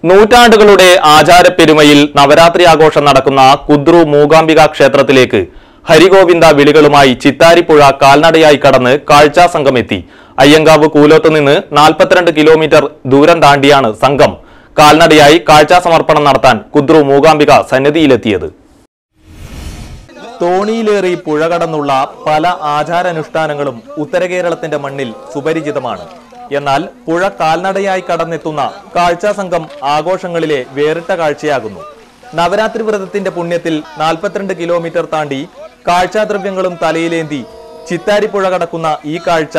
നൂറ്റാണ്ടുകളുടെ ആചാരപ്പെരുമയിൽ നവരാത്രി ആഘോഷം നടക്കുന്ന കുദ്രു മൂകാംബിക ക്ഷേത്രത്തിലേക്ക് ഹരിഗോവിന്ദ വിളികളുമായി ചിത്താരിപ്പുഴ കാൽനടയായി കടന്ന് കാഴ്ചാ സംഘം എത്തി. അയ്യങ്കാവ് കൂലോത്ത് നിന്ന് 42 കിലോമീറ്റർ ദൂരം താണ്ടിയാണ് സംഘം കാൽനടയായി കാഴ്ചാ സമർപ്പണം നടത്താൻ കുദ്രു മൂകാംബിക സന്നിധിയിലെത്തിയത്. തോണിയിലേറി പുഴ കടന്നുള്ള പല ആചാരാനുഷ്ഠാനങ്ങളും ഉത്തരകേരളത്തിന്റെ മണ്ണിൽ സുപരിചിതമാണ്. എന്നാൽ പുഴ കാൽനടയായി കടന്നെത്തുന്ന കാഴ്ചാ സംഘം ആഘോഷങ്ങളിലെ വേറിട്ട കാഴ്ചയാകുന്നു. നവരാത്രി വ്രതത്തിന്റെ പുണ്യത്തിൽ 42 കിലോമീറ്റർ താണ്ടി കാഴ്ചാദ്രവ്യങ്ങളും തലയിലേന്തി ചിത്താരിപ്പുഴ കടക്കുന്ന ഈ കാഴ്ച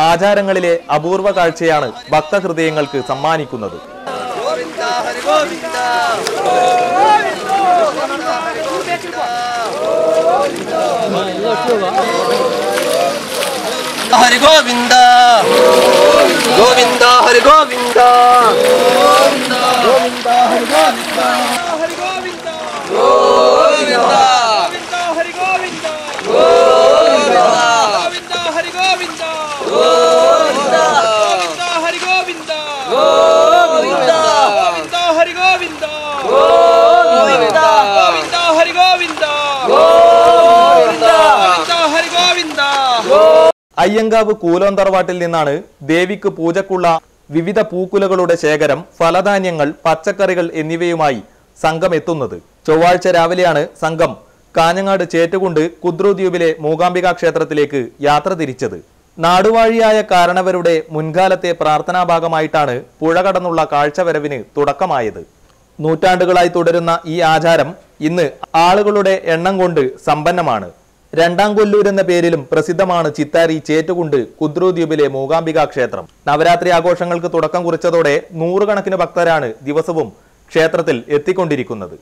ആചാരങ്ങളിലെ അപൂർവ കാഴ്ചയാണ് ഭക്തഹൃദയങ്ങൾക്ക് സമ്മാനിക്കുന്നത്. हरि गोविंद गोविंद हरि गोविंद गोविंद हरि गोविंद हरि गोविंद गोविंद हरि गोविंद गोविंद हरि गोविंद गोविंद हरि गोविंद गोविंद हरि गोविंद गोविंद हरि गोविंद हरि गोविंद. അയ്യങ്കാവ് കൂലോന്തറവാട്ടിൽ നിന്നാണ് ദേവിക്ക് പൂജക്കുള്ള വിവിധ പൂക്കുലകളുടെ ശേഖരം, ഫലധാന്യങ്ങൾ, പച്ചക്കറികൾ എന്നിവയുമായി സംഘം എത്തുന്നത്. ചൊവ്വാഴ്ച രാവിലെയാണ് സംഘം കാഞ്ഞങ്ങാട് ചേറ്റുകുണ്ട് കുദ്രു ദ്വീപിലെ മൂകാംബിക ക്ഷേത്രത്തിലേക്ക് യാത്ര തിരിച്ചത്. നാടുവാഴിയായ കാരണവരുടെ മുൻകാലത്തെ പ്രാർത്ഥനാഭാഗമായിട്ടാണ് പുഴ കടന്നുള്ള കാഴ്ചവരവിന് തുടക്കമായത്. നൂറ്റാണ്ടുകളായി തുടരുന്ന ഈ ആചാരം ഇന്ന് ആളുകളുടെ എണ്ണം കൊണ്ട് സമ്പന്നമാണ്. രണ്ടാം കൊല്ലൂർ എന്ന പേരിലും പ്രസിദ്ധമാണ് ചിത്താരി ചേറ്റുകുണ്ട് കുദ്രു ദ്വീപിലെ മൂകാംബിക ക്ഷേത്രം. നവരാത്രി ആഘോഷങ്ങൾക്ക് തുടക്കം കുറിച്ചതോടെ നൂറുകണക്കിന് ഭക്തരാണ് ദിവസവും ക്ഷേത്രത്തിൽ എത്തിക്കൊണ്ടിരിക്കുന്നത്.